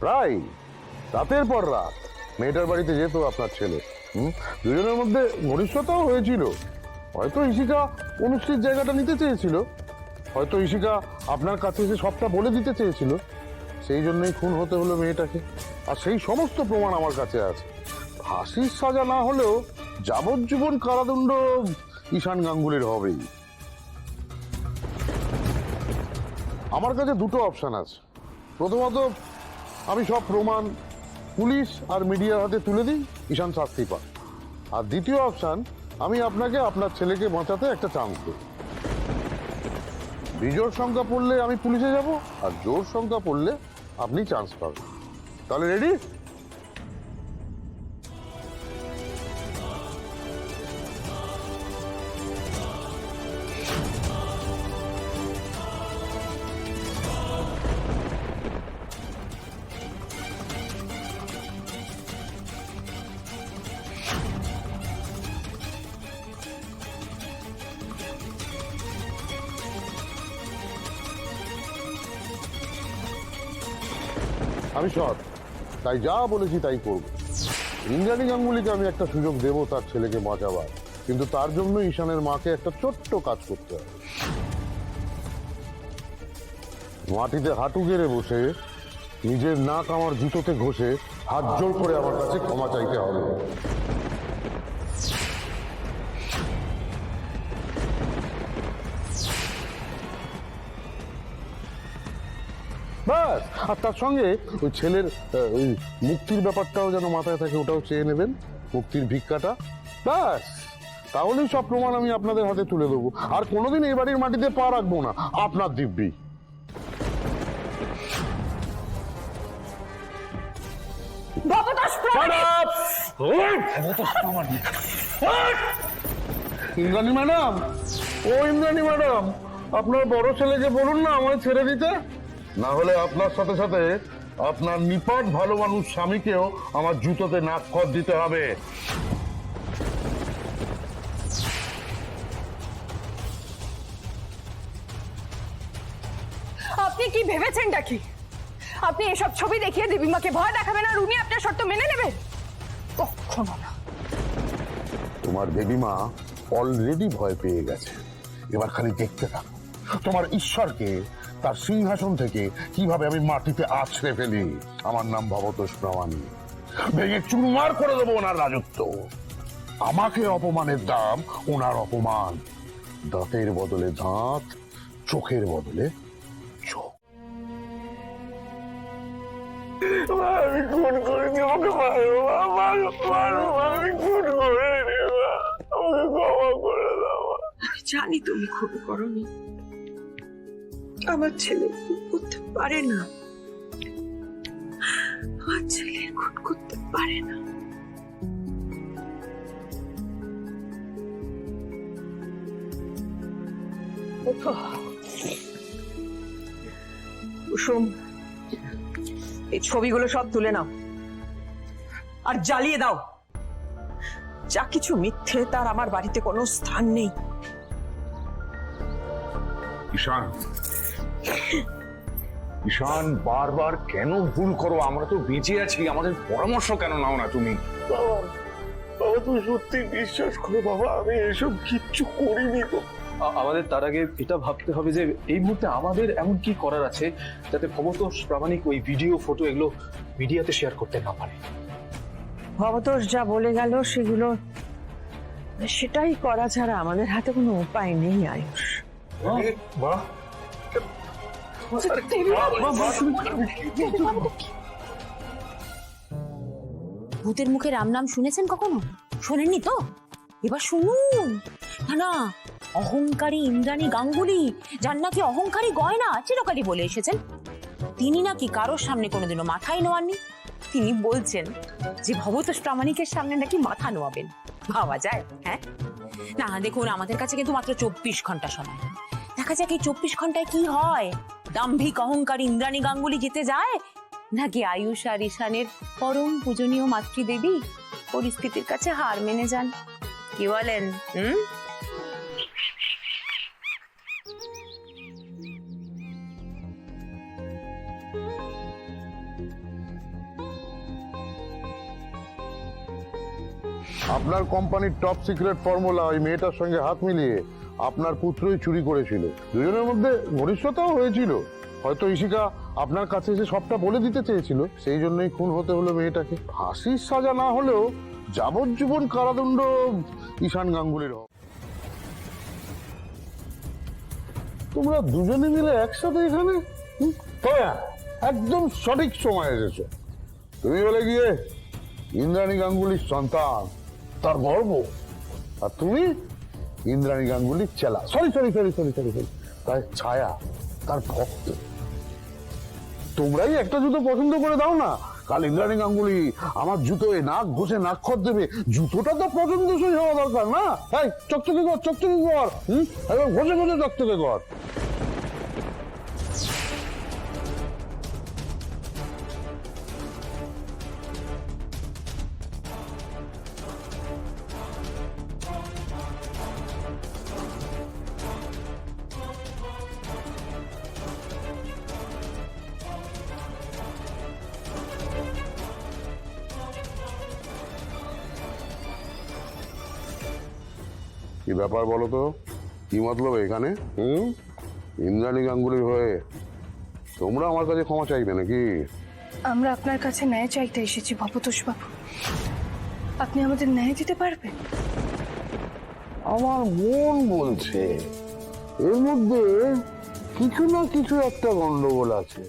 প্রায় রাতের পর রাত মেয়েটার বাড়িতে যেত আপনার ছেলে। দুজনের মধ্যে ঘনিষ্ঠতাও হয়েছিল। হয়তো ইশিকা অনুষ্ঠিত জায়গাটা নিতে চেয়েছিল, হয়তো ইশিকা আপনার কাছে এসে সবটা বলে দিতে চেয়েছিল। সেই জন্যই খুন হতে হলো মেয়েটাকে। আর সেই সমস্ত প্রমাণ আমার কাছে আছে। ফাঁসির সাজা না হলেও যাবজ্জীবন কারাদণ্ড ঈশান গাঙ্গুলির হবেই। আমার কাছে দুটো অপশন আছে। প্রথমত, আমি সব প্রমাণ পুলিশ আর মিডিয়ার হাতে তুলে দিই, ঈশান শাস্তি পান। আর দ্বিতীয় অপশন, আমি আপনাকে আপনার ছেলেকে বাঁচাতে একটা চান্স দেব। বিজোড় সংখ্যা পড়লে আমি পুলিশে যাব, আর জোর সংখ্যা পড়লে আপনি চান্স পাবেন। তাহলে রেডি? আমি সৎ, তাই যা বলেছি তাই করব। ইন্দ্রাণী গাঙ্গুলিকে আমি একটা সুযোগ দেব তার ছেলেকে বাঁচাবার, কিন্তু তার জন্য ঈশানের মাকে একটা ছোট্ট কাজ করতে হবে। মাটিতে হাঁটু গেড়ে বসে নিজের নাক আমার জুতোতে ঘষে হাত জোড় করে আমার কাছে ক্ষমা চাইতে হবে। ব্যাস। আর তার সঙ্গে ওই ছেলের ওই মুক্তির ব্যাপারটাও যেন মাথায় থাকে, ওটাও চেয়ে নেবেন, মুক্তির ভিক্ষাটা। ব্যাস, তাহলেই সব প্রমাণ আমি আপনাদের হাতে তুলে দেবো। আর কোনোদিন এই বাড়ির মাটিতে পা রাখবো না, আপনার দিব্যি। ইন্দ্রাণী ম্যাডাম, ও ইন্দ্রাণী ম্যাডাম, আপনার বড় ছেলেকে বলুন না আমায় ছেড়ে দিতে। না হলে আপনার সাথে সাথে আপনার নিপাট ভালো মানুষ স্বামীকেও আমার জুতোতে নাক খত দিতে হবে। আপনি কি ভেবেছেনটা কি? আপনি এসব ছবি দেখিয়ে দেবীমাকে ভয় দেখাবেন আর উনি আপনার শর্ত মেনে নেবেন? কখনো না। তোমার দেবীমা অলরেডি ভয় পেয়ে গেছে। এবার খালি দেখতে থাকো তোমার ঈশ্বরকে তার সিংহাসন থেকে কিভাবে আমি মাটিতে আছড়ে ফেলি। আমার নাম ভবতোষ প্রামাণিক। ভেঙে চুরমার করে দেবো ওনার রাজত্ব। আমাকে অপমানের দাম ওনার অপমান। দাঁতের বদলে দাঁত, চোখের বদলে চোখ। আমি খুন করেছি, আমাকে মারো, মারো, মারো, আমি খুন করিনি, আমাকে ক্ষমা করে দাও। আমি জানি তুমি খুন করনি। আমার ছেলে খুন করতে পারে না, আমার ছেলে খুন করতে পারে না। কুসুম, এই ছবিগুলো সব তুলে নাও আর জ্বালিয়ে দাও। যা কিছু মিথ্যে, তার আমার বাড়িতে কোনো স্থান নেই। ঈশান, ঈশান, বারবার কেন ভুল করো? আমরা তো বেঁচে আছি, আমাদের পরামর্শ কেন নাও না তুমি? বাবা, বাবা, তুমি সত্যি বিশ্বাস করো বাবা, আমি এসব কিচ্ছু করিনি তো। আমাদের তার আগে এটা ভাবতে হবে যে এই মুহূর্তে আমাদের এমন কি করার আছে যাতে ভবতোষ প্রামাণিক ওই ভিডিও, ফটো এগুলো মিডিয়াতে শেয়ার করতে না পারে। ভবতোষ যা বলে গেল সেগুলো সেটাই করা ছাড়া আমাদের হাতে কোনো উপায় নেই আয়ুষ। বাহ, ভূতের মুখে রাম নাম শুনেছেন কখনো? শোনেননি তো? এবার শুনুন। না, অহংকারী ইন্দ্রাণী গাঙ্গুলি, যার নাকি অহংকারী গয়না চিরকালই বলে এসেছেন, তিনি নাকি কারোর সামনে কোনোদিনও মাথায় নোয়াননি। তিনি বলছেন যে ভবতোষ প্রামাণিকের সামনে নাকি মাথা নোয়াবেন। ভাবা যায়? হ্যাঁ না, দেখুন, আমাদের কাছে কিন্তু মাত্র 24 ঘন্টা সময়। দেখা যাক এই 24 ঘন্টায় কি হয়। দাম্ভিক অহংকারী ইন্দ্রাণী গাঙ্গুলি জিতে যায়, নাকি আয়ুষ আর ঈশানের পরম পূজনীয় মাতৃদেবী পরিস্থিতির কাছে হার মেনে যান। কি বলেন? আপনার কোম্পানির টপ সিক্রেট ফর্মুলা ওই মেয়েটার সঙ্গে হাত মিলিয়ে আপনার পুত্রই চুরি করেছিল। দুজনের মধ্যে ঘনিষ্ঠতাও হয়েছিল। হয়তো ইশিকা আপনার কাছে এসে সবটা বলে দিতে চেয়েছিল, সেই জন্যই খুন হতে হলো মেয়েটাকে। ফাঁসির সাজা না হলেও যাবজ্জীবন কারাদণ্ড ঈশান গাঙ্গুলির হবে। তোমরা দুজনে মিলে একসাথে এখানে? তবে হ্যাঁ, একদম সঠিক সময় এসেছো। তুমি বলে গিয়ে ইন্দ্রাণী গাঙ্গুলির সন্তান, তার গর্ব, আর তুমি ইন্দ্রাণী গাঙ্গুলির চেলা, সরি তার ছায়া, তার ভক্ত। তোমরাই একটা জুতো পছন্দ করে দাও না, কাল ইন্দ্রাণী গাঙ্গুলি আমার জুতোয় নাক ঘষে নাক্ষর দেবে। জুতোটা তো পছন্দসই হওয়া দরকার না? তাই চকচকে কর, একবার ঘষে চকচকে কর। কি ব্যাপার বলো তো, কি মতলব এখানে? ইন্দ্রাণী গাঙ্গুলির হয়ে তোমরা আমার কাছে ক্ষমা চাইবে নাকি? আমরা আপনার কাছে ন্যায় চাইতে এসেছি ভবতোষ বাবু, আপনি আমাদের ন্যায় দিতে পারবেন? আমার মন বলছে এর মধ্যে কিছু না কিছু একটা গন্ডগোল আছে।